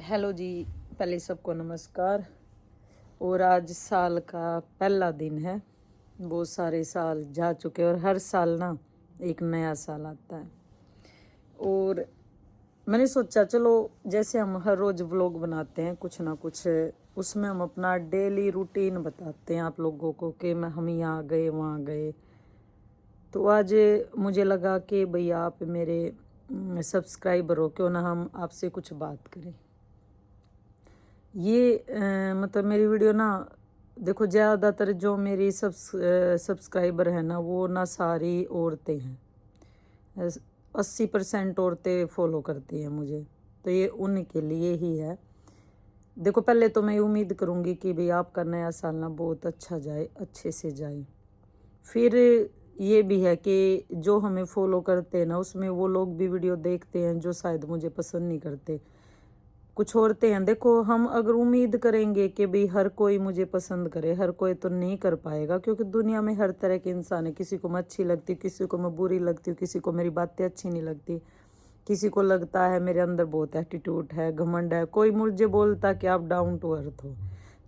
Hello जी। पहले सबको नमस्कार। और आज साल का पहला दिन है। बहुत सारे साल जा चुके और हर साल ना एक नया साल आता है। और मैंने सोचा चलो जैसे हम हर रोज़ व्लॉग बनाते हैं कुछ ना कुछ, उसमें हम अपना डेली रूटीन बताते हैं आप लोगों को कि हम यहाँ गए वहाँ गए। तो आज मुझे लगा कि भैया आप मेरे सब्सक्राइबर हो, क्यों ना हम आपसे कुछ बात करें। ये मतलब मेरी वीडियो ना देखो, ज़्यादातर जो मेरी सब्सक्राइबर है ना वो ना सारी औरतें हैं। 80% औरतें फॉलो करती हैं मुझे, तो ये उनके लिए ही है। देखो पहले तो मैं उम्मीद करूँगी कि भाई आपका नया साल ना बहुत अच्छा जाए, अच्छे से जाए। फिर ये भी है कि जो हमें फॉलो करते हैं ना उसमें वो लोग भी वीडियो देखते हैं जो शायद मुझे पसंद नहीं करते। कुछ औरतें हैं, देखो हम अगर उम्मीद करेंगे कि भाई हर कोई मुझे पसंद करे, हर कोई तो नहीं कर पाएगा, क्योंकि दुनिया में हर तरह के इंसान है। किसी को मैं अच्छी लगती, किसी को मैं बुरी लगती हूँ, किसी को मेरी बातें अच्छी नहीं लगती, किसी को लगता है मेरे अंदर बहुत एटीट्यूड है, घमंड है, कोई मुझे बोलता कि आप डाउन टू अर्थ हो।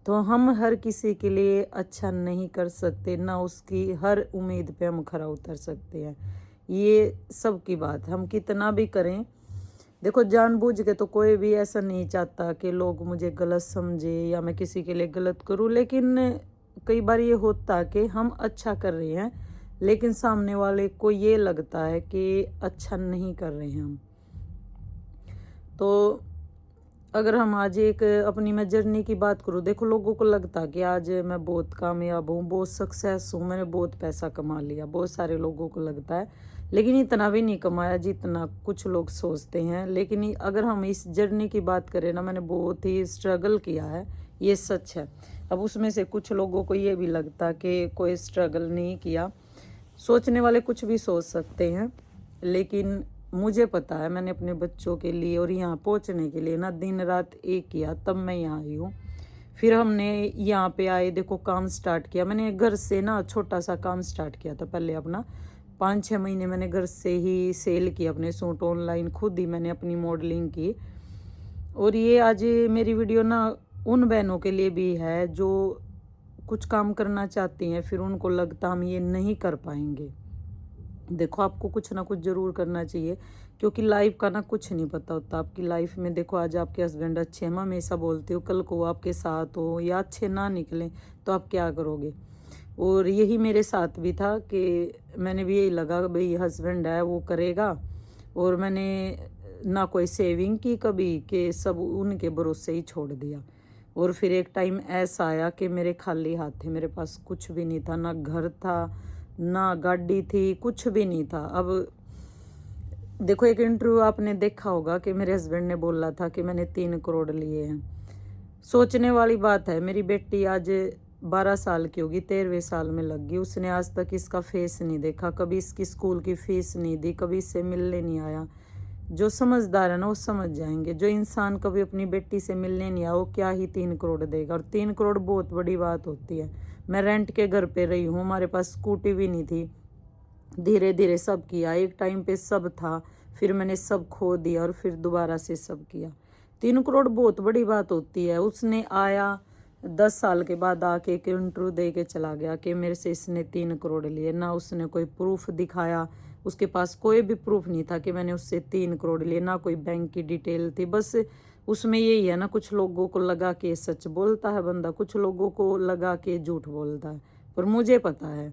तो हम हर किसी के लिए अच्छा नहीं कर सकते, ना उसकी हर उम्मीद पे हम खरा उतर सकते हैं। ये सब की बात, हम कितना भी करें, देखो जानबूझ के तो कोई भी ऐसा नहीं चाहता कि लोग मुझे गलत समझे या मैं किसी के लिए गलत करूं। लेकिन कई बार ये होता कि हम अच्छा कर रहे हैं लेकिन सामने वाले को ये लगता है कि अच्छा नहीं कर रहे हैं हम। तो अगर हम आज एक अपनी मैं जर्नी की बात करूँ, देखो लोगों को लगता कि आज मैं बहुत कामयाब हूँ, बहुत सक्सेस हूँ, मैंने बहुत पैसा कमा लिया, बहुत सारे लोगों को लगता है। लेकिन इतना भी नहीं कमाया जितना कुछ लोग सोचते हैं। लेकिन अगर हम इस जर्नी की बात करें ना, मैंने बहुत ही स्ट्रगल किया है, ये सच है। अब उसमें से कुछ लोगों को ये भी लगता कि कोई स्ट्रगल नहीं किया। सोचने वाले कुछ भी सोच सकते हैं, लेकिन मुझे पता है मैंने अपने बच्चों के लिए और यहाँ पहुँचने के लिए ना दिन रात एक किया, तब मैं यहाँ आई हूँ। फिर हमने यहाँ पे आए, देखो काम स्टार्ट किया मैंने घर से ना, छोटा सा काम स्टार्ट किया था पहले अपना। 5-6 महीने मैंने घर से ही सेल किया अपने सूट ऑनलाइन, खुद ही मैंने अपनी मॉडलिंग की। और ये आज मेरी वीडियो ना उन बहनों के लिए भी है जो कुछ काम करना चाहती हैं, फिर उनको लगता हम ये नहीं कर पाएंगे। देखो आपको कुछ ना कुछ ज़रूर करना चाहिए, क्योंकि लाइफ का ना कुछ नहीं पता होता आपकी लाइफ में। देखो आज आपके हस्बैंड अच्छे हैं, मैं हमेशा बोलती हूँ, कल को वो आपके साथ हो या अच्छे ना निकलें तो आप क्या करोगे। और यही मेरे साथ भी था कि मैंने भी यही लगा भाई हस्बैंड है वो करेगा, और मैंने ना कोई सेविंग की कभी, कि सब उनके भरोसे ही छोड़ दिया। और फिर एक टाइम ऐसा आया कि मेरे खाली हाथ थे, मेरे पास कुछ भी नहीं था, ना घर था ना गाड़ी थी, कुछ भी नहीं था। अब देखो एक इंटरव्यू आपने देखा होगा कि मेरे हस्बैंड ने बोला था कि मैंने 3 करोड़ लिए हैं। सोचने वाली बात है, मेरी बेटी आज 12 साल की होगी, 13वें साल में लग गई, उसने आज तक इसका फेस नहीं देखा, कभी इसकी स्कूल की फीस नहीं दी, कभी इससे मिलने नहीं आया। जो समझदार है ना वो समझ जाएंगे, जो इंसान कभी अपनी बेटी से मिलने नहीं आया वो क्या ही 3 करोड़ देगा। और 3 करोड़ बहुत बड़ी बात होती है। मैं रेंट के घर पे रही हूँ, हमारे पास स्कूटी भी नहीं थी, धीरे धीरे सब किया। एक टाइम पे सब था, फिर मैंने सब खो दिया और फिर दोबारा से सब किया। 3 करोड़ बहुत बड़ी बात होती है। उसने आया 10 साल के बाद आके एक इंटरव्यू दे के चला गया कि मेरे से इसने 3 करोड़ लिए, ना उसने कोई प्रूफ दिखाया, उसके पास कोई भी प्रूफ नहीं था कि मैंने उससे 3 करोड़ लिए, ना कोई बैंक की डिटेल थी। बस उसमें यही है ना, कुछ लोगों को लगा कि सच बोलता है बंदा, कुछ लोगों को लगा कि झूठ बोलता है, पर मुझे पता है।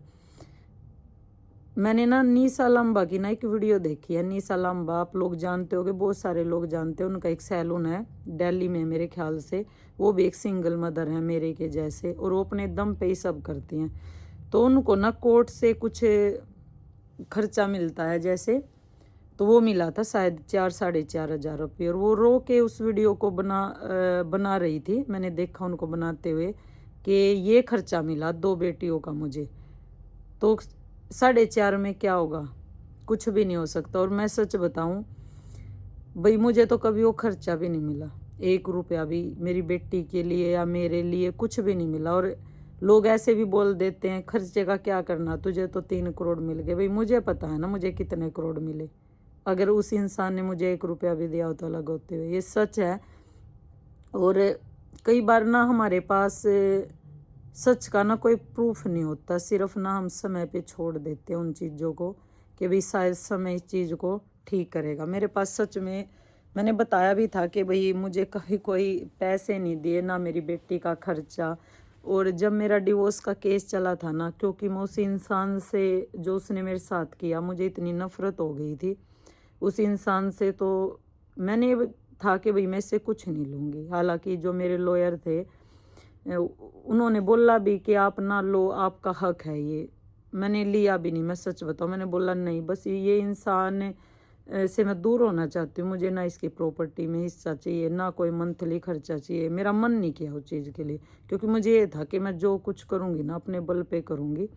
मैंने ना निशा लंबा की ना एक वीडियो देखी है। निशा लंबा आप लोग जानते होगे, बहुत सारे लोग जानते हैं, उनका एक सैलून है दिल्ली में मेरे ख्याल से। वो भी एक सिंगल मदर है मेरे के जैसे, और वो अपने दम पे ही सब करती हैं। तो उनको ना कोर्ट से कुछ खर्चा मिलता है जैसे, तो वो मिला था शायद 4-4.5 हज़ार रुपये, और वो रो के उस वीडियो को बना रही थी। मैंने देखा उनको बनाते हुए कि ये खर्चा मिला 2 बेटियों का मुझे। तो 4.5 में क्या होगा, कुछ भी नहीं हो सकता। और मैं सच बताऊं भाई, मुझे तो कभी वो खर्चा भी नहीं मिला, 1 रुपया भी मेरी बेटी के लिए या मेरे लिए कुछ भी नहीं मिला। और लोग ऐसे भी बोल देते हैं खर्चे का क्या करना, तुझे तो 3 करोड़ मिल गए। भाई मुझे पता है ना मुझे कितने करोड़ मिले, अगर उस इंसान ने मुझे 1 रुपया भी दिया हो तो अलग होते हुए, ये सच है। और कई बार ना हमारे पास सच का ना कोई प्रूफ नहीं होता, सिर्फ ना हम समय पे छोड़ देते हैं उन चीज़ों को कि भाई शायद समय इस चीज़ को ठीक करेगा। मेरे पास सच में मैंने बताया भी था कि भाई मुझे कभी कोई पैसे नहीं दिए, ना मेरी बेटी का खर्चा। और जब मेरा डिवोर्स का केस चला था ना, क्योंकि मैं उस इंसान से जो उसने मेरे साथ किया, मुझे इतनी नफरत हो गई थी उस इंसान से, तो मैंने था कि भाई मैं इससे कुछ नहीं लूँगी। हालांकि जो मेरे लॉयर थे उन्होंने बोला भी कि आप ना लो, आपका हक है ये। मैंने लिया भी नहीं, मैं सच बताऊँ, मैंने बोला नहीं, बस ये इंसान से मैं दूर होना चाहती हूँ। मुझे ना इसकी प्रॉपर्टी में हिस्सा चाहिए, ना कोई मंथली खर्चा चाहिए। मेरा मन नहीं किया उस चीज़ के लिए, क्योंकि मुझे ये था कि मैं जो कुछ करूँगी ना अपने बल पे करूँगी।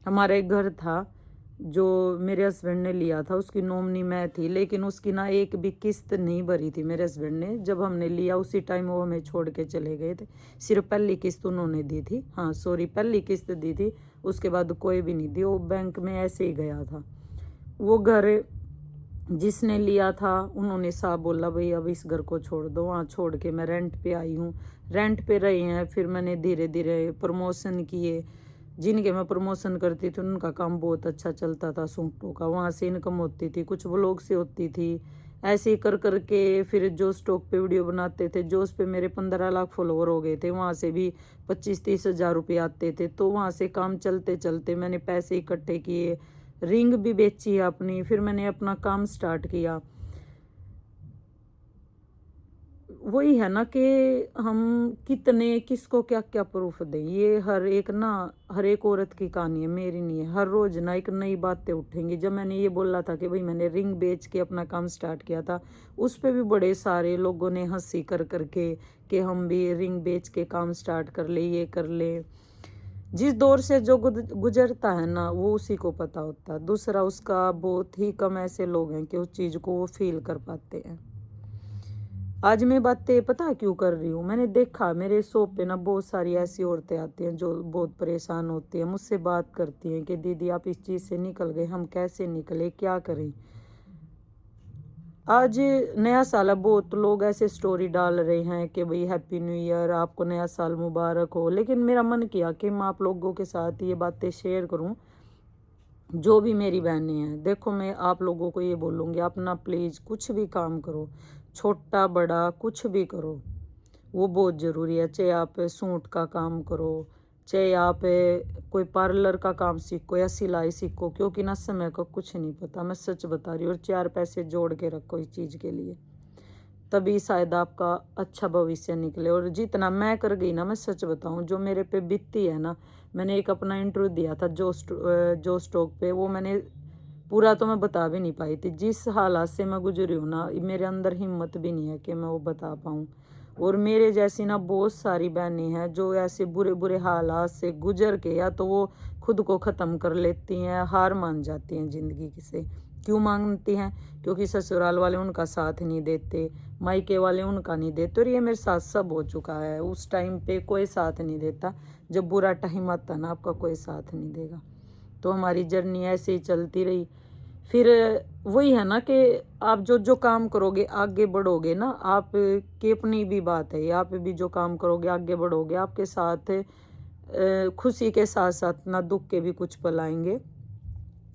हमारा एक घर था जो मेरे हस्बैंड ने लिया था, उसकी नॉमिनी मैं थी, लेकिन उसकी ना एक भी किस्त नहीं भरी थी मेरे हस्बैंड ने। जब हमने लिया उसी टाइम वो हमें छोड़ के चले गए थे। सिर्फ पहली किस्त उन्होंने दी थी, हाँ सॉरी, पहली किस्त दी थी, उसके बाद कोई भी नहीं दी। वो बैंक में ऐसे ही गया था। वो घर जिसने लिया था उन्होंने साहब बोला भाई अब इस घर को छोड़ दो। वहाँ छोड़ के मैं रेंट पे आई हूँ, रेंट पे रही हैं। फिर मैंने धीरे धीरे प्रमोशन किए। जिनके मैं प्रमोशन करती थी उनका काम बहुत अच्छा चलता था, सूटों का, वहाँ से इनकम होती थी, कुछ व्लॉग से होती थी। ऐसे ही कर करके फिर जो स्टॉक पे वीडियो बनाते थे, जो उस पे मेरे 15 लाख फॉलोवर हो गए थे, वहाँ से भी 25-30 हज़ार रुपये आते थे। तो वहाँ से काम चलते चलते मैंने पैसे इकट्ठे किए, रिंग भी बेची अपनी, फिर मैंने अपना काम स्टार्ट किया। वही है ना कि हम कितने किसको क्या क्या प्रूफ दें। ये हर एक ना, हर एक औरत की कहानी है, मेरी नहीं है। हर रोज ना एक नई बातें उठेंगी। जब मैंने ये बोला था कि भाई मैंने रिंग बेच के अपना काम स्टार्ट किया था, उस पे भी बड़े सारे लोगों ने हंसी कर करके कि हम भी रिंग बेच के काम स्टार्ट कर ले, ये कर ले। जिस दौर से जो गुजरता है ना वो उसी को पता होता है। दूसरा, उसका बहुत ही कम ऐसे लोग हैं कि उस चीज़ को वो फील कर पाते हैं। आज मैं बातें पता है क्यों कर रही हूँ? मैंने देखा मेरे शॉप पे ना बहुत सारी ऐसी औरतें आती हैं जो बहुत परेशान होती हैं, मुझसे बात करती हैं कि दीदी आप इस चीज़ से निकल गए, हम कैसे निकले, क्या करें। आज नया साल है, बहुत लोग ऐसे स्टोरी डाल रहे हैं कि भाई हैप्पी न्यू ईयर, आपको नया साल मुबारक हो। लेकिन मेरा मन किया कि मैं आप लोगों के साथ ये बातें शेयर करूं, जो भी मेरी बहनें हैं। देखो मैं आप लोगों को ये बोलूँगी, आप ना प्लीज़ कुछ भी काम करो, छोटा बड़ा कुछ भी करो, वो बहुत ज़रूरी है। चाहे आप सूट का काम करो, चाहे आप कोई पार्लर का काम सीखो या सिलाई सीखो, क्योंकि ना समय का कुछ नहीं पता, मैं सच बता रही हूँ। और 4 पैसे जोड़ के रखो इस चीज़ के लिए, तभी शायद आपका अच्छा भविष्य निकले। और जितना मैं कर गई ना, मैं सच बताऊं, जो मेरे पे बीतती है ना, मैंने एक अपना इंटरव्यू दिया था जो स्टॉक पे, वो मैंने पूरा तो मैं बता भी नहीं पाई थी। जिस हालात से मैं गुजरी हूँ ना, मेरे अंदर हिम्मत भी नहीं है कि मैं वो बता पाऊँ। और मेरे जैसी ना बहुत सारी बहनें हैं जो ऐसे बुरे बुरे हालात से गुजर के या तो वो खुद को ख़त्म कर लेती हैं, हार मान जाती हैं ज़िंदगी से। क्यों मांगती हैं? क्योंकि ससुराल वाले उनका साथ नहीं देते, मायके वाले उनका नहीं देते। और ये मेरे साथ सब हो चुका है। उस टाइम पे कोई साथ नहीं देता, जब बुरा टाइम आता ना आपका कोई साथ नहीं देगा। तो हमारी जर्नी ऐसे ही चलती रही। फिर वही है ना कि आप जो जो काम करोगे आगे बढ़ोगे ना, आप की अपनी भी बात है, आप भी जो काम करोगे आगे बढ़ोगे, आपके साथ खुशी के साथ साथ ना दुख के भी कुछ पल आएंगे।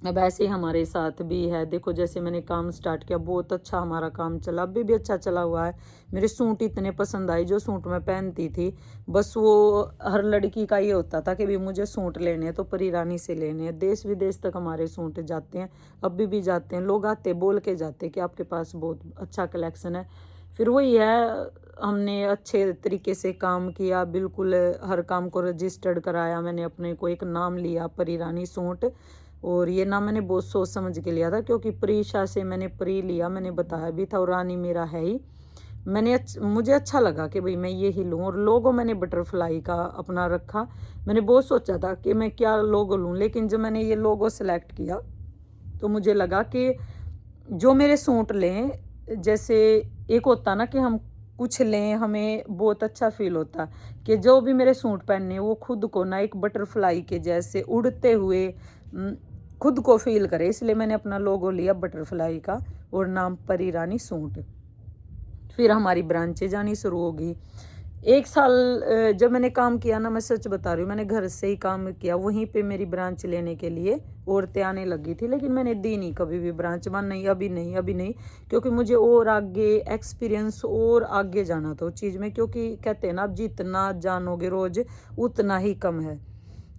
अब ऐसे ही हमारे साथ भी है। देखो जैसे मैंने काम स्टार्ट किया, बहुत अच्छा हमारा काम चला, अभी भी अच्छा चला हुआ है। मेरे सूट इतने पसंद आए, जो सूट मैं पहनती थी, बस वो हर लड़की का ये होता था कि भी मुझे सूट लेने हैं तो परी रानी से लेने हैं। देश विदेश तक हमारे सूट जाते हैं, अभी भी जाते हैं। लोग आते बोल के जाते कि आपके पास बहुत अच्छा कलेक्शन है। फिर वही है, हमने अच्छे तरीके से काम किया, बिल्कुल हर काम को रजिस्टर्ड कराया। मैंने अपने को एक नाम लिया, परी रानी सूट। और ये नाम मैंने बहुत सोच समझ के लिया था, क्योंकि प्रीशा से मैंने प्री लिया, मैंने बताया भी था, और रानी मेरा है ही। मुझे अच्छा लगा कि भाई मैं ये ही लूँ। और लोगो मैंने बटरफ्लाई का अपना रखा। मैंने बहुत सोचा था कि मैं क्या लोगो लूँ, लेकिन जब मैंने ये लोगो सेलेक्ट किया तो मुझे लगा कि जो मेरे सूट लें, जैसे एक होता ना कि हम कुछ लें, हमें बहुत अच्छा फील होता कि जो भी मेरे सूट पहने वो खुद को ना एक बटरफ्लाई के जैसे उड़ते हुए खुद को फील करे। इसलिए मैंने अपना लोगो लिया बटरफ्लाई का और नाम परी रानी सूट। फिर हमारी ब्रांचें जानी शुरू होगी। 1 साल जब मैंने काम किया ना, मैं सच बता रही हूँ, मैंने घर से ही काम किया, वहीं पे मेरी ब्रांच लेने के लिए औरतें आने लगी थी, लेकिन मैंने दी नहीं कभी भी ब्रांच। मान नहीं, अभी नहीं, अभी नहीं, क्योंकि मुझे और आगे एक्सपीरियंस और आगे जाना था उस चीज़ में। क्योंकि कहते हैं ना, आप जितना जानोगे रोज उतना ही कम है।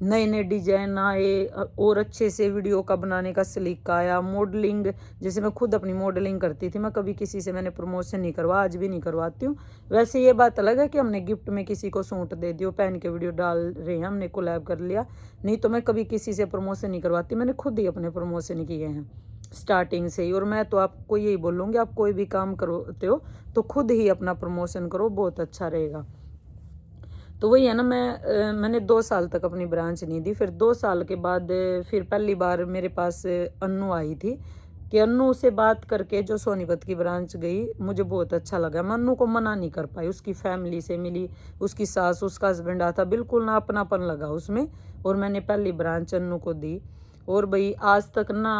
नए नए डिजाइन आए और अच्छे से वीडियो का बनाने का सलीका आया। मॉडलिंग, जैसे मैं खुद अपनी मॉडलिंग करती थी, मैं कभी किसी से मैंने प्रमोशन नहीं करवा, आज भी नहीं करवाती हूँ। वैसे ये बात अलग है कि हमने गिफ्ट में किसी को सूट दे दियो, पहन के वीडियो डाल रहे हैं, हमने कोलैब कर लिया, नहीं तो मैं कभी किसी से प्रमोशन नहीं करवाती। मैंने खुद ही अपने प्रमोशन किए हैं स्टार्टिंग से ही। और मैं तो आपको यही बोलूँगी, आप कोई भी काम करते हो तो खुद ही अपना प्रमोशन करो, बहुत अच्छा रहेगा। तो वही है ना, मैंने 2 साल तक अपनी ब्रांच नहीं दी। फिर 2 साल के बाद फिर पहली बार मेरे पास अन्नू आई थी, कि अन्नू से बात करके जो सोनीपत की ब्रांच गई, मुझे बहुत अच्छा लगा। मैं अन्नू को मना नहीं कर पाई, उसकी फैमिली से मिली, उसकी सास, उसका हस्बैंड आता, बिल्कुल ना अपनापन लगा उसमें, और मैंने पहली ब्रांच अन्नू को दी। और भाई आज तक ना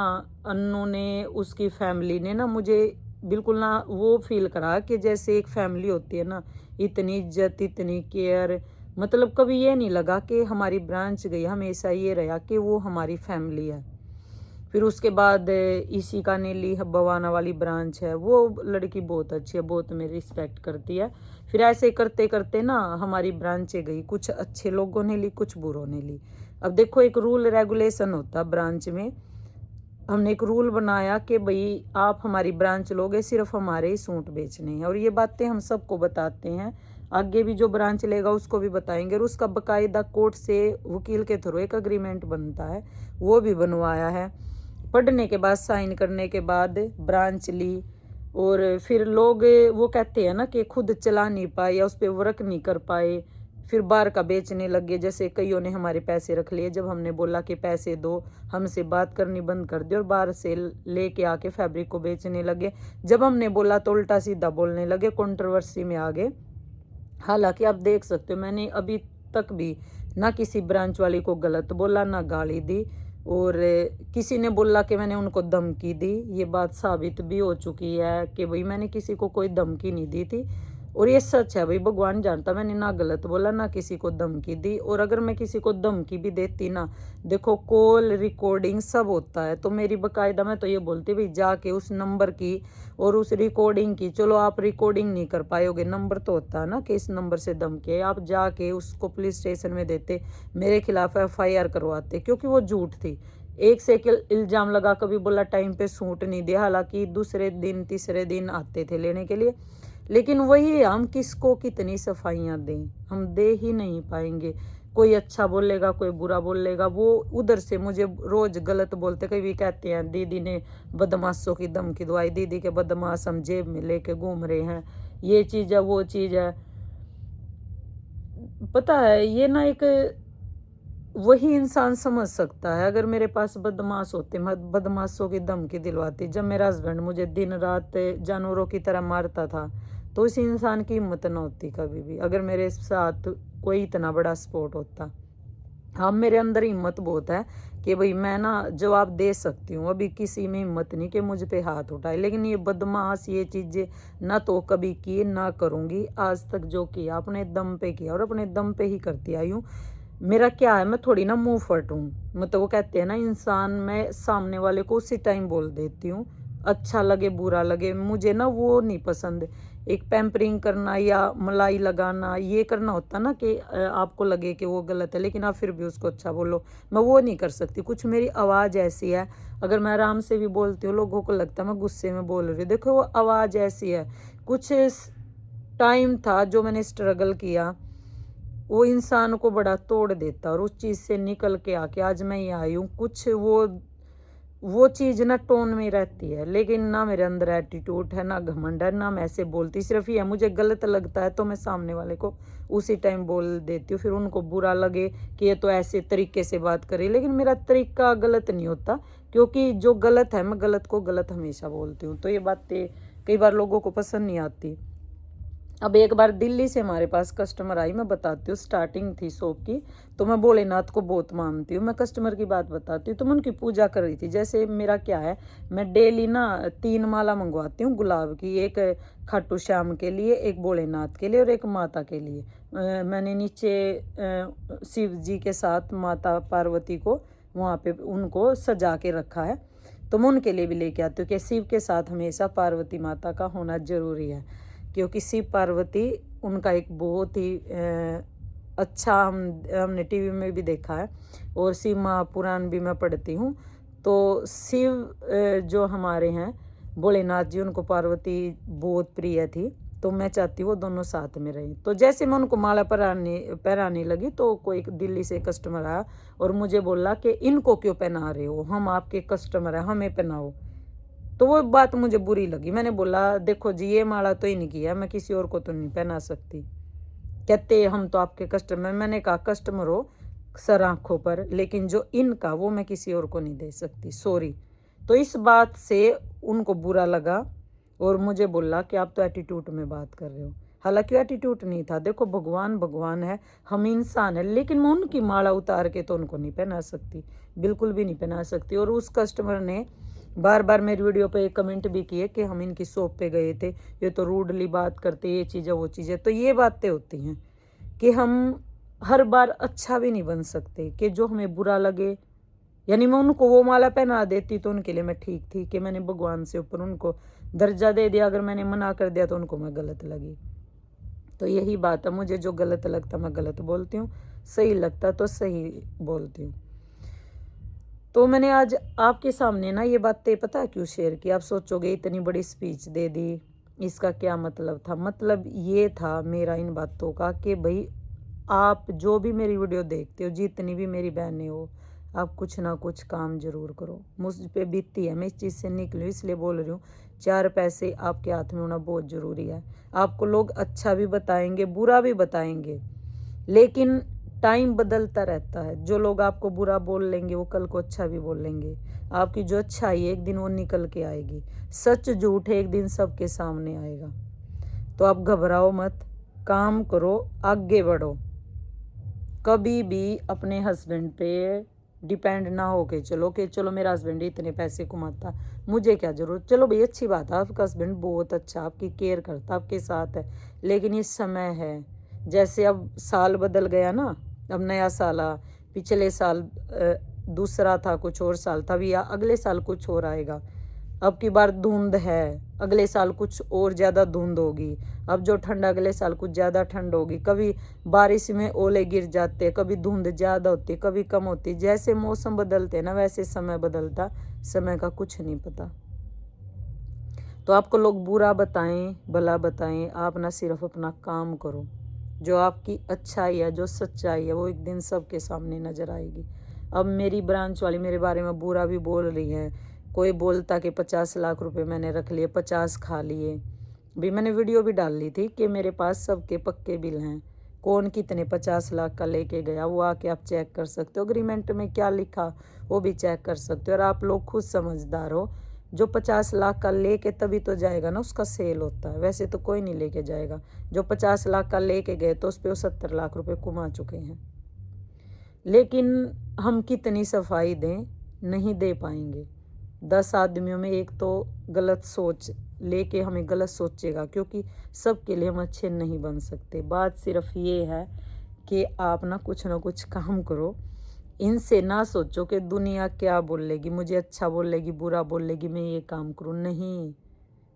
अन्नू ने, उसकी फैमिली ने ना मुझे बिल्कुल ना वो फील करा कि जैसे एक फैमिली होती है ना, इतनी इज्जत, इतनी केयर। मतलब कभी ये नहीं लगा कि हमारी ब्रांच गई, हमेशा ये रहा कि वो हमारी फैमिली है। फिर उसके बाद इसी का नीली बवाना वाली ब्रांच है, वो लड़की बहुत अच्छी है, बहुत मेरी रिस्पेक्ट करती है। फिर ऐसे करते करते ना हमारी ब्रांचें गई, कुछ अच्छे लोगों ने ली, कुछ बुरों ने ली। अब देखो, एक रूल रेगुलेशन होता ब्रांच में। हमने एक रूल बनाया कि भाई आप हमारी ब्रांच लोगे, सिर्फ हमारे ही सूट बेचने हैं, और ये बातें हम सबको बताते हैं। आगे भी जो ब्रांच लेगा उसको भी बताएंगे, और उसका बकायदा कोर्ट से वकील के थ्रू एक अग्रीमेंट बनता है, वो भी बनवाया है। पढ़ने के बाद, साइन करने के बाद ब्रांच ली। और फिर लोग वो कहते हैं ना कि खुद चला नहीं पाए या उस पर वर्क नहीं कर पाए, फिर बाहर का बेचने लगे। जैसे कईयों ने हमारे पैसे रख लिए, जब हमने बोला कि पैसे दो, हमसे बात करनी बंद कर दी और बाहर से लेके आके फैब्रिक को बेचने लगे। जब हमने बोला तो उल्टा सीधा बोलने लगे, कंट्रोवर्सी में आ गए। हालांकि आप देख सकते हो, मैंने अभी तक भी ना किसी ब्रांच वाली को गलत बोला, ना गाली दी, और किसी ने बोला कि मैंने उनको धमकी दी, ये बात साबित भी हो चुकी है कि भाई मैंने किसी को कोई धमकी नहीं दी थी। और ये सच है भाई, भगवान जानता, मैंने ना गलत बोला, ना किसी को धमकी दी। और अगर मैं किसी को धमकी भी देती ना, देखो कॉल रिकॉर्डिंग सब होता है, तो मेरी बकायदा मैं तो ये बोलती भाई जाके उस नंबर की और उस रिकॉर्डिंग की, चलो आप रिकॉर्डिंग नहीं कर पाओगे, नंबर तो होता है ना कि इस नंबर से धमकी है, आप जाके उसको पुलिस स्टेशन में देते, मेरे खिलाफ FIR करवाते, क्योंकि वो झूठ थी। एक से एक इल्जाम लगा, कभी बोला टाइम पे सूट नहीं दिया, हालांकि दूसरे दिन तीसरे दिन आते थे लेने के लिए। लेकिन वही, हम किसको कितनी सफाइयाँ दें, हम दे ही नहीं पाएंगे। कोई अच्छा बोलेगा, कोई बुरा बोलेगा, वो उधर से मुझे रोज गलत बोलते। कभी कहते हैं दीदी ने बदमाशों की धमकी दवाई, दीदी के बदमाश हम जेब में लेके घूम रहे हैं, ये चीज़ है, वो चीज़ है। पता है, ये ना एक वही इंसान समझ सकता है। अगर मेरे पास बदमाश होते, मैं बदमाशों की धमकी दिलवाती, जब मेरा हस्बैंड मुझे दिन रात जानवरों की तरह मारता था, तो उस इंसान की हिम्मत न होती कभी भी, अगर मेरे साथ कोई इतना बड़ा सपोर्ट होता। हाँ, मेरे अंदर हिम्मत बहुत है कि भाई मैं ना जवाब दे सकती हूँ, अभी किसी में हिम्मत नहीं कि मुझ पे हाथ उठाए। लेकिन ये बदमाश, ये चीज़ें ना तो कभी की, ना करूँगी। आज तक जो किया अपने दम पे किया, और अपने दम पे ही करती आई हूँ। मेरा क्या है, मैं थोड़ी ना मुंह फट हूँ। मतलब वो कहते हैं ना, इंसान, मैं सामने वाले को उसी टाइम बोल देती हूँ, अच्छा लगे बुरा लगे, मुझे ना वो नहीं पसंद। एक पैम्परिंग करना या मलाई लगाना, ये करना होता ना कि आपको लगे कि वो गलत है, लेकिन आप फिर भी उसको अच्छा बोलो, मैं वो नहीं कर सकती। कुछ मेरी आवाज़ ऐसी है, अगर मैं आराम से भी बोलती हूँ, लोगों को लगता है मैं गुस्से में बोल रही हूँ। देखो, वो आवाज़ ऐसी है। कुछ टाइम था जो मैंने स्ट्रगल किया, वो इंसान को बड़ा तोड़ देता, और उस चीज़ से निकल के आके आज मैं यहाँ आई हूँ। कुछ वो चीज़ ना टोन में रहती है, लेकिन ना मेरे अंदर एटीट्यूड है, ना घमंड है, ना मैं ऐसे बोलती। सिर्फ ये है, मुझे गलत लगता है तो मैं सामने वाले को उसी टाइम बोल देती हूँ। फिर उनको बुरा लगे कि ये तो ऐसे तरीके से बात करे, लेकिन मेरा तरीका गलत नहीं होता, क्योंकि जो गलत है मैं गलत को गलत हमेशा बोलती हूँ। तो ये बातें कई बार लोगों को पसंद नहीं आती। अब एक बार दिल्ली से हमारे पास कस्टमर आई, मैं बताती हूँ, स्टार्टिंग थी शॉप की। तो मैं भोलेनाथ को बहुत मानती हूँ, मैं कस्टमर की बात बताती हूँ। तो मैं उनकी पूजा कर रही थी। जैसे मेरा क्या है, मैं डेली ना 3 माला मंगवाती हूँ गुलाब की, एक खाटू श्याम के लिए, एक भोलेनाथ के लिए और एक माता के लिए। मैंने नीचे शिव जी के साथ माता पार्वती को वहाँ पे उनको सजा के रखा है। तो मैं उनके लिए भी लेके आती हूँ कि शिव के साथ हमेशा पार्वती माता का होना ज़रूरी है, क्योंकि शिव पार्वती उनका एक बहुत ही अच्छा हमने टीवी में भी देखा है, और शिव महापुराण भी मैं पढ़ती हूँ। तो शिव जो हमारे हैं भोलेनाथ जी, उनको पार्वती बहुत प्रिय थी। तो मैं चाहती हूँ वो दोनों साथ में रहें। तो जैसे मैं उनको माला पहनाने लगी, तो कोई दिल्ली से कस्टमर आया और मुझे बोला कि इनको क्यों पहना रहे हो, हम आपके कस्टमर हैं, हमें पहनाओ। तो वो बात मुझे बुरी लगी। मैंने बोला देखो जी, ये माला तो इनकी है, मैं किसी और को तो नहीं पहना सकती। कहते हम तो आपके कस्टमर। मैंने कहा कस्टमर हो सर आंखों पर, लेकिन जो इनका वो मैं किसी और को नहीं दे सकती, सॉरी। तो इस बात से उनको बुरा लगा और मुझे बोला कि आप तो एटीट्यूड में बात कर रहे हो। हालांकि एटीट्यूड नहीं था। देखो भगवान भगवान है, हम इंसान है, लेकिन मैं उनकी माला उतार के तो उनको नहीं पहना सकती, बिल्कुल भी नहीं पहना सकती। और उस कस्टमर ने बार बार मेरी वीडियो पे कमेंट भी किए कि हम इनकी शॉप पे गए थे, ये तो रूडली बात करते, ये चीज़ें वो चीज़ें। तो ये बातें होती हैं कि हम हर बार अच्छा भी नहीं बन सकते, कि जो हमें बुरा लगे। यानी मैं उनको वो माला पहना देती तो उनके लिए मैं ठीक थी, कि मैंने भगवान से ऊपर उनको दर्जा दे दिया। अगर मैंने मना कर दिया तो उनको मैं गलत लगी। तो यही बात है, मुझे जो गलत लगता मैं गलत बोलती हूँ, सही लगता तो सही बोलती हूँ। तो मैंने आज आपके सामने ना ये बातें पता है क्यों शेयर की। आप सोचोगे इतनी बड़ी स्पीच दे दी, इसका क्या मतलब था। मतलब ये था मेरा इन बातों का कि भाई आप जो भी मेरी वीडियो देखते हो, जितनी भी मेरी बहनें हो, आप कुछ ना कुछ काम जरूर करो। मुझ पे बीतती है, मैं इस चीज़ से निकली हूँ, इसलिए बोल रही हूँ। 4 पैसे आपके हाथ में होना बहुत ज़रूरी है। आपको लोग अच्छा भी बताएंगे, बुरा भी बताएंगे, लेकिन टाइम बदलता रहता है। जो लोग आपको बुरा बोल लेंगे वो कल को अच्छा भी बोल लेंगे। आपकी जो अच्छाई है एक दिन वो निकल के आएगी। सच झूठ एक दिन सबके सामने आएगा। तो आप घबराओ मत, काम करो, आगे बढ़ो। कभी भी अपने हस्बैंड पे डिपेंड ना हो के चलो कि चलो मेरा हस्बैंड इतने पैसे कमाता, मुझे क्या जरूरत। चलो भाई अच्छी बात है, आपका हस्बैंड बहुत अच्छा, आपकी केयर करता, आपके साथ है, लेकिन ये समय है। जैसे अब साल बदल गया ना, अब नया साल आ, पिछले साल दूसरा था, कुछ और साल था, भी अगले साल कुछ और आएगा। अब की बार धुंध है, अगले साल कुछ और ज़्यादा धुंध होगी। अब जो ठंड अगले साल कुछ ज़्यादा ठंड होगी। कभी बारिश में ओले गिर जाते, कभी धुंध ज़्यादा होती, कभी कम होती। जैसे मौसम बदलते ना वैसे समय बदलता, समय का कुछ नहीं पता। तो आपको लोग बुरा बताएं भला बताएं, आप ना सिर्फ अपना काम करो। जो आपकी अच्छाई है, जो सच्चाई है, वो एक दिन सबके सामने नजर आएगी। अब मेरी ब्रांच वाली मेरे बारे में बुरा भी बोल रही है। कोई बोलता कि 50 लाख रुपए मैंने रख लिए, 50 खा लिए। भी मैंने वीडियो भी डाल ली थी कि मेरे पास सबके पक्के बिल हैं, कौन कितने 50 लाख का लेके गया, वो आके आप चेक कर सकते हो। अग्रीमेंट में क्या लिखा वो भी चेक कर सकते हो। और आप लोग खुद समझदार हो, जो 50 लाख का लेके तभी तो जाएगा ना, उसका सेल होता है, वैसे तो कोई नहीं लेके जाएगा। जो 50 लाख का लेके गए तो उस पर 70 लाख रुपए कमा चुके हैं। लेकिन हम कितनी सफाई दें, नहीं दे पाएंगे। 10 आदमियों में एक तो गलत सोच लेके हमें गलत सोचेगा, क्योंकि सबके लिए हम अच्छे नहीं बन सकते। बात सिर्फ ये है कि आप ना कुछ काम करो। इनसे ना सोचो कि दुनिया क्या बोलेगी, मुझे अच्छा बोलेगी बुरा बोलेगी, मैं ये काम करूँ। नहीं,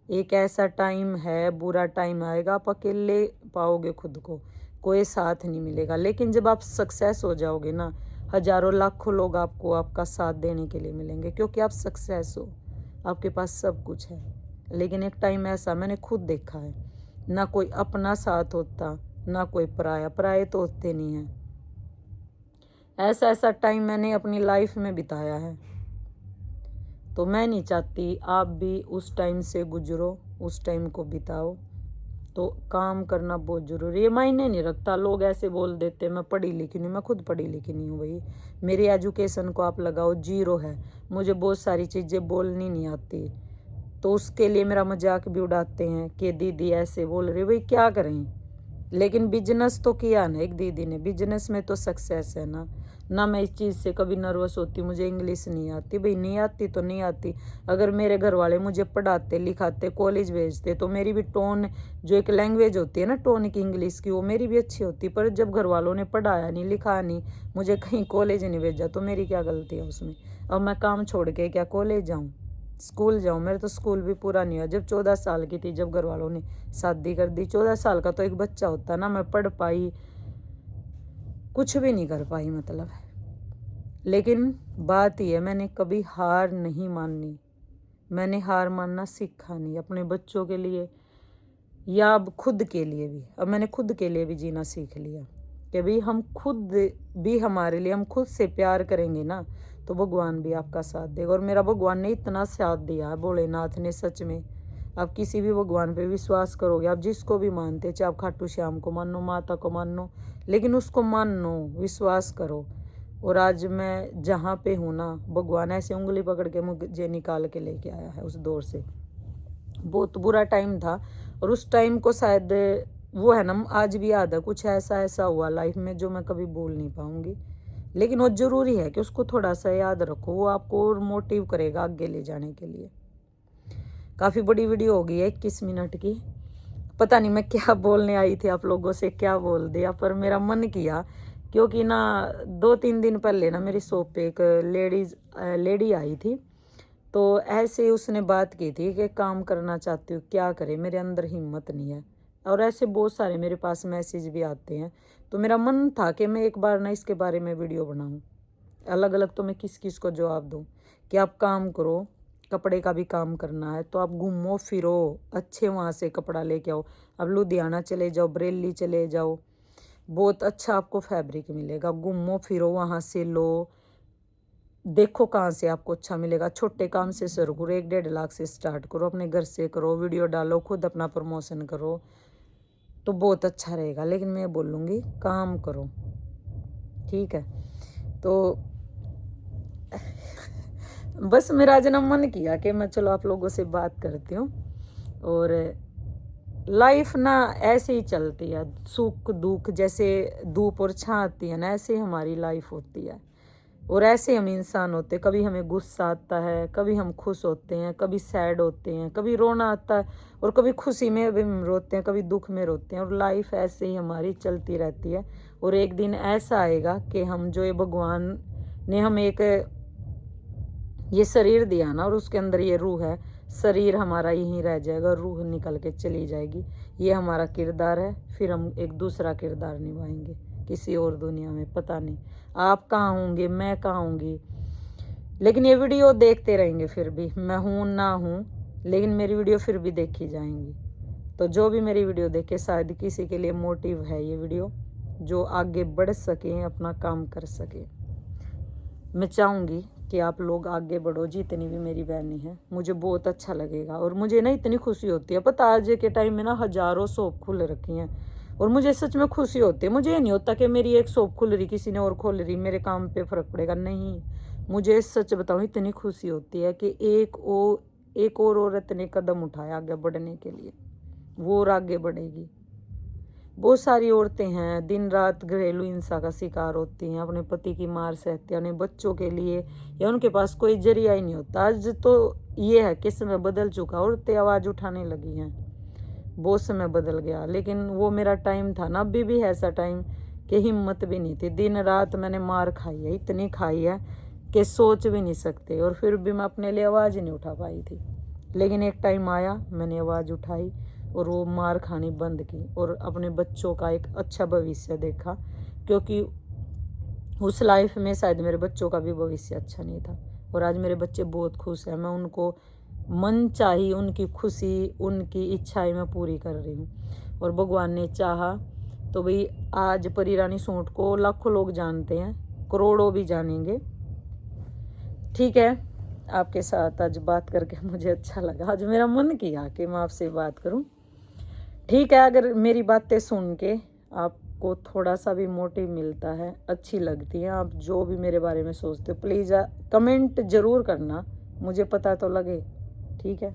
एक ऐसा टाइम है, बुरा टाइम आएगा, आप अकेले पाओगे खुद को, कोई साथ नहीं मिलेगा। लेकिन जब आप सक्सेस हो जाओगे ना, हजारों लाखों लोग आपको आपका साथ देने के लिए मिलेंगे, क्योंकि आप सक्सेस हो, आपके पास सब कुछ है। लेकिन एक टाइम ऐसा मैंने खुद देखा है, ना कोई अपना साथ होता, ना कोई पराया। पराये तो होते नहीं हैं। ऐसा ऐसा टाइम मैंने अपनी लाइफ में बिताया है। तो मैं नहीं चाहती आप भी उस टाइम से गुजरो, उस टाइम को बिताओ। तो काम करना बहुत ज़रूरी है। मायने नहीं रखता, लोग ऐसे बोल देते मैं पढ़ी लिखी नहीं, मैं खुद पढ़ी लिखी नहीं हूँ भाई। मेरी एजुकेशन को आप लगाओ, जीरो है। मुझे बहुत सारी चीज़ें बोलनी नहीं आती। तो उसके लिए मेरा मजाक भी उड़ाते हैं कि दीदी ऐसे बोल रही। भाई क्या करें, लेकिन बिजनेस तो किया ना एक दीदी ने, बिजनेस में तो सक्सेस है ना। ना मैं इस चीज़ से कभी नर्वस होती, मुझे इंग्लिश नहीं आती। भाई नहीं आती तो नहीं आती। अगर मेरे घर वाले मुझे पढ़ाते लिखाते कॉलेज भेजते तो मेरी भी टोन, जो एक लैंग्वेज होती है ना टोन की इंग्लिश की, वो मेरी भी अच्छी होती। पर जब घर वालों ने पढ़ाया नहीं लिखा नहीं, मुझे कहीं कॉलेज नहीं भेजा, तो मेरी क्या गलती है उसमें। अब मैं काम छोड़ के क्या कॉलेज जाऊँ, स्कूल जाऊँ। मेरे तो स्कूल भी पूरा नहीं हुआ। जब 14 साल की थी, जब घर वालों ने शादी कर दी, 14 साल का तो एक बच्चा होता ना, मैं पढ़ पाई, कुछ भी नहीं कर पाई मतलब। लेकिन बात यह है, मैंने कभी हार नहीं मानी। मैंने हार मानना सीखा नहीं, अपने बच्चों के लिए या अब खुद के लिए भी। अब मैंने खुद के लिए भी जीना सीख लिया कि भाई हम खुद भी, हमारे लिए हम खुद से प्यार करेंगे ना, तो भगवान भी आपका साथ देगा। और मेरा भगवान ने इतना साथ दिया है, भोलेनाथ ने, सच में। आप किसी भी भगवान पे विश्वास करोगे, आप जिसको भी मानते, चाहे आप खाटू श्याम को मानो, माता को मानो, लेकिन उसको मानो, विश्वास करो। और आज मैं जहाँ पे हूँ ना, भगवान ऐसे उंगली पकड़ के मुझे निकाल के लेके आया है उस दौर से। बहुत बुरा टाइम था, और उस टाइम को शायद वो है ना, आज भी याद है। कुछ ऐसा ऐसा हुआ लाइफ में जो मैं कभी भूल नहीं पाऊंगी, लेकिन वो ज़रूरी है कि उसको थोड़ा सा याद रखो, वो आपको और मोटिव करेगा आगे ले जाने के लिए। काफ़ी बड़ी वीडियो हो गई है, 21 मिनट की। पता नहीं मैं क्या बोलने आई थी, आप लोगों से क्या बोल दिया, पर मेरा मन किया। क्योंकि ना 2-3 दिन पहले ना मेरी शॉप पे एक लेडी आई थी, तो ऐसे ही उसने बात की थी कि काम करना चाहती हूँ, क्या करे, मेरे अंदर हिम्मत नहीं है। और ऐसे बहुत सारे मेरे पास मैसेज भी आते हैं। तो मेरा मन था कि मैं एक बार ना इसके बारे में वीडियो बनाऊँ, अलग अलग। तो मैं किस किस को जवाब दूँ कि आप काम करो, कपड़े का भी काम करना है तो आप घूमो फिरो, अच्छे वहाँ से कपड़ा लेके आओ। अब लुधियाना चले जाओ, बरेली चले जाओ, बहुत अच्छा आपको फैब्रिक मिलेगा। घूमो फिरो, वहाँ से लो, देखो कहाँ से आपको अच्छा मिलेगा। छोटे काम से शुरू करो, 1-1.5 लाख से स्टार्ट करो, अपने घर से करो, वीडियो डालो, खुद अपना प्रमोशन करो, तो बहुत अच्छा रहेगा। लेकिन मैं बोलूँगी काम करो, ठीक है। तो बस मेरा आज ना मन किया कि मैं चलो आप लोगों से बात करती हूँ। और लाइफ ना ऐसे ही चलती है, सुख दुख, जैसे धूप और छाँ आती है ना, ऐसे ही हमारी लाइफ होती है। और ऐसे हम इंसान होते हैं, कभी हमें गुस्सा आता है, कभी हम खुश होते हैं, कभी सैड होते हैं, कभी रोना आता है, और कभी खुशी में भी हम रोते हैं, कभी दुख में रोते हैं। और लाइफ ऐसे ही हमारी चलती रहती है। और एक दिन ऐसा आएगा कि हम, जो ये भगवान ने हमें एक ये शरीर दिया ना, और उसके अंदर ये रूह है, शरीर हमारा यहीं रह जाएगा, रूह निकल के चली जाएगी। ये हमारा किरदार है, फिर हम एक दूसरा किरदार निभाएंगे किसी और दुनिया में। पता नहीं आप कहाँ होंगे, मैं कहाँ होंगी, लेकिन ये वीडियो देखते रहेंगे। फिर भी मैं हूँ ना हूँ, लेकिन मेरी वीडियो फिर भी देखी जाएंगी। तो जो भी मेरी वीडियो देखे, शायद किसी के लिए मोटिव है ये वीडियो, जो आगे बढ़ सकें, अपना काम कर सके। मैं चाहूँगी कि आप लोग आगे बढ़ो, जितनी भी मेरी बहनें हैं, मुझे बहुत अच्छा लगेगा। और मुझे ना इतनी खुशी होती है, पता आज के टाइम में ना हज़ारों शॉप खुल रखी हैं, और मुझे सच में खुशी होती है। मुझे ये नहीं होता कि मेरी एक शॉप खुल रही, किसी ने और खोल रही, मेरे काम पे फ़र्क पड़ेगा, नहीं। मुझे सच बताऊँ, इतनी खुशी होती है कि एक और औरत ने कदम उठाया आगे बढ़ने के लिए, वो और आगे बढ़ेगी। बहुत सारी औरतें हैं दिन रात घरेलू हिंसा का शिकार होती हैं, अपने पति की मार सहती हैं, अपने बच्चों के लिए, या उनके पास कोई जरिया ही नहीं होता। आज तो ये है कि समय बदल चुका, औरतें आवाज़ उठाने लगी हैं, बहुत समय बदल गया। लेकिन वो मेरा टाइम था ना, अभी भी है ऐसा टाइम कि हिम्मत भी नहीं थी। दिन रात मैंने मार खाई है, इतनी खाई है कि सोच भी नहीं सकते, और फिर भी मैं अपने लिए आवाज़ ही नहीं उठा पाई थी। लेकिन एक टाइम आया, मैंने आवाज़ उठाई, और वो मार खानी बंद की, और अपने बच्चों का एक अच्छा भविष्य देखा। क्योंकि उस लाइफ में शायद मेरे बच्चों का भी भविष्य अच्छा नहीं था, और आज मेरे बच्चे बहुत खुश हैं। मैं उनको मन चाही, उनकी खुशी, उनकी इच्छाएं मैं पूरी कर रही हूँ। और भगवान ने चाहा तो भाई आज परी रानी सूट को लाखों लोग जानते हैं, करोड़ों भी जानेंगे। ठीक है, आपके साथ आज बात करके मुझे अच्छा लगा। आज मेरा मन किया कि मैं आपसे बात करूं। ठीक है, अगर मेरी बातें सुन के आपको थोड़ा सा भी मोटिव मिलता है, अच्छी लगती है, आप जो भी मेरे बारे में सोचते हो, प्लीज़ कमेंट ज़रूर करना, मुझे पता तो लगे। ठीक है।